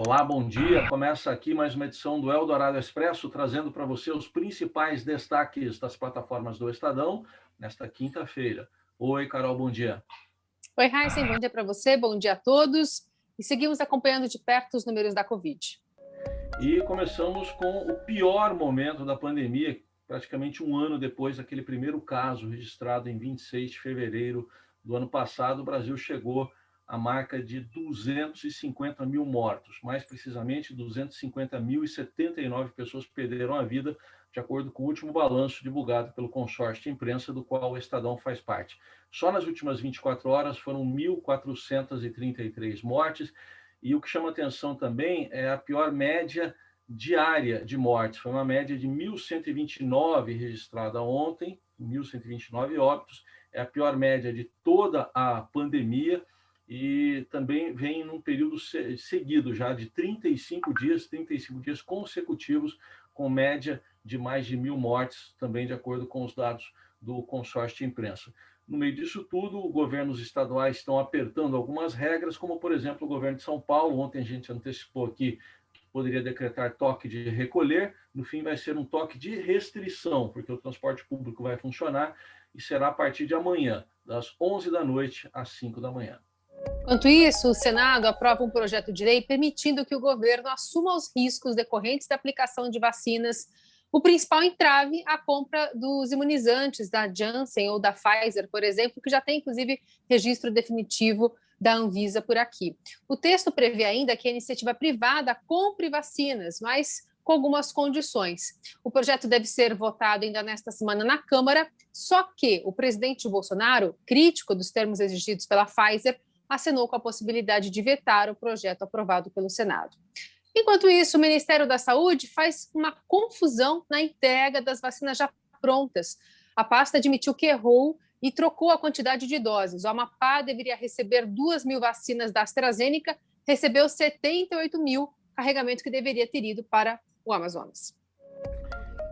Olá, bom dia. Começa aqui mais uma edição do Eldorado Expresso, trazendo para você os principais destaques das plataformas do Estadão nesta quinta-feira. Oi, Carol, bom dia. Oi, Heisen, bom dia para você, bom dia a todos. E seguimos acompanhando de perto os números da Covid. E começamos com o pior momento da pandemia, praticamente um ano depois daquele primeiro caso registrado em 26 de fevereiro do ano passado. O Brasil chegou à marca de 250 mil mortos, mais precisamente 250.079 pessoas perderam a vida, de acordo com o último balanço divulgado pelo consórcio de imprensa do qual o Estadão faz parte. Só nas últimas 24 horas foram 1.433 mortes. E o que chama atenção também é a pior média diária de mortes. Foi uma média de 1.129 registrada ontem, 1.129 óbitos. É a pior média de toda a pandemia e também vem num período seguido já de 35 dias consecutivos, com média de mais de 1.000 mortes, também de acordo com os dados do consórcio de imprensa. No meio disso tudo, governos estaduais estão apertando algumas regras, como, por exemplo, o governo de São Paulo. Ontem a gente antecipou aqui que poderia decretar toque de recolher. No fim, vai ser um toque de restrição, porque o transporte público vai funcionar e será a partir de amanhã, das 11 da noite às 5 da manhã. Enquanto isso, o Senado aprova um projeto de lei permitindo que o governo assuma os riscos decorrentes da aplicação de vacinas. O principal entrave, a compra dos imunizantes da Janssen ou da Pfizer, por exemplo, que já tem, inclusive, registro definitivo da Anvisa por aqui. O texto prevê ainda que a iniciativa privada compre vacinas, mas com algumas condições. O projeto deve ser votado ainda nesta semana na Câmara, só que o presidente Bolsonaro, crítico dos termos exigidos pela Pfizer, acenou com a possibilidade de vetar o projeto aprovado pelo Senado. Enquanto isso, o Ministério da Saúde faz uma confusão na entrega das vacinas já prontas. A pasta admitiu que errou e trocou a quantidade de doses. O Amapá deveria receber 2.000 vacinas da AstraZeneca, recebeu 78 mil, carregamento que deveria ter ido para o Amazonas.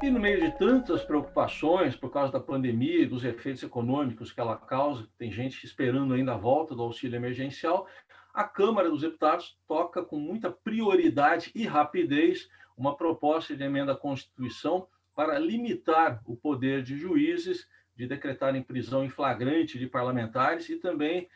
E no meio de tantas preocupações por causa da pandemia e dos efeitos econômicos que ela causa, tem gente esperando ainda a volta do auxílio emergencial, a Câmara dos Deputados toca com muita prioridade e rapidez uma proposta de emenda à Constituição para limitar o poder de juízes de decretarem prisão em flagrante de parlamentares e também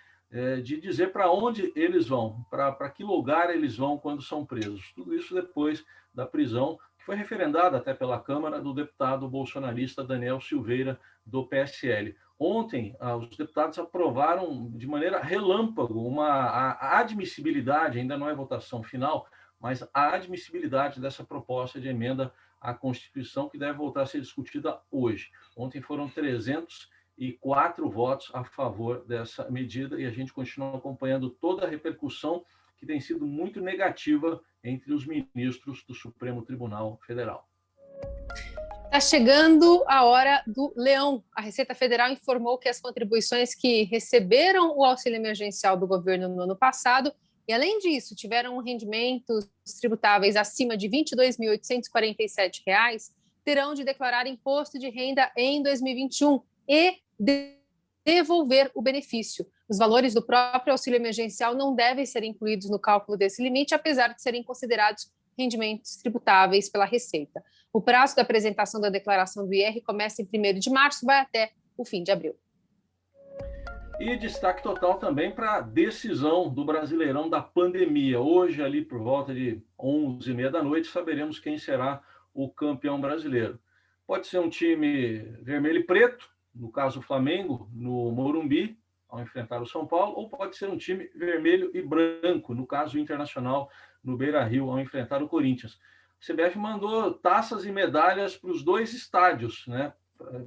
de dizer para onde eles vão, para que lugar eles vão quando são presos. Tudo isso depois da prisão, que foi referendada até pela Câmara, do deputado bolsonarista Daniel Silveira, do PSL. Ontem, os deputados aprovaram de maneira relâmpago a admissibilidade, ainda não é votação final, mas a admissibilidade dessa proposta de emenda à Constituição, que deve voltar a ser discutida hoje. Ontem foram 304 votos a favor dessa medida e a gente continua acompanhando toda a repercussão que tem sido muito negativa entre os ministros do Supremo Tribunal Federal. Está chegando a hora do leão. A Receita Federal informou que as contribuições que receberam o auxílio emergencial do governo no ano passado e, além disso, tiveram rendimentos tributáveis acima de R$ 22.847, terão de declarar imposto de renda em 2021 e devolver o benefício. Os valores do próprio auxílio emergencial não devem ser incluídos no cálculo desse limite, apesar de serem considerados rendimentos tributáveis pela Receita. O prazo da apresentação da declaração do IR começa em 1º de março e vai até o fim de abril. E destaque total também para a decisão do Brasileirão da pandemia. Hoje, ali por volta de 11h30 da noite, saberemos quem será o campeão brasileiro. Pode ser um time vermelho e preto, no caso o Flamengo, no Morumbi, ao enfrentar o São Paulo, ou pode ser um time vermelho e branco, no caso o Internacional, no Beira-Rio, ao enfrentar o Corinthians. A CBF mandou taças e medalhas para os dois estádios, né?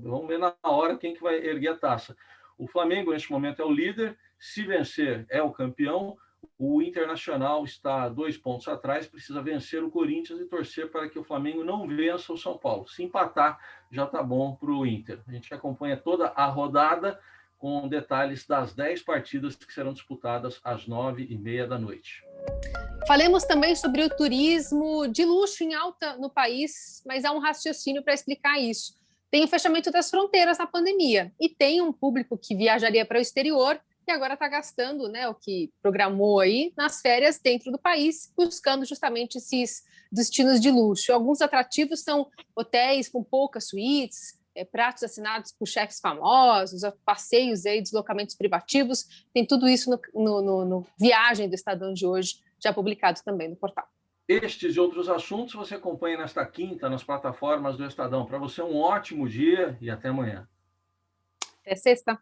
Vamos ver na hora quem que vai erguer a taça. O Flamengo, neste momento, é o líder, se vencer, é o campeão. O Internacional está 2 pontos atrás, precisa vencer o Corinthians e torcer para que o Flamengo não vença o São Paulo. Se empatar, já está bom para o Inter. A gente acompanha toda a rodada com detalhes das 10 partidas que serão disputadas às 9h30 da noite. Falemos também sobre o turismo de luxo em alta no país, mas há um raciocínio para explicar isso. Tem o fechamento das fronteiras na pandemia e tem um público que viajaria para o exterior e agora está gastando, né, o que programou aí nas férias dentro do país, buscando justamente esses destinos de luxo. Alguns atrativos são hotéis com poucas suítes, pratos assinados por chefes famosos, passeios aí, deslocamentos privativos. Tem tudo isso no Viagem do Estadão de hoje, já publicado também no portal. Estes e outros assuntos você acompanha nesta quinta nas plataformas do Estadão. Para você, um ótimo dia e até amanhã. Até sexta.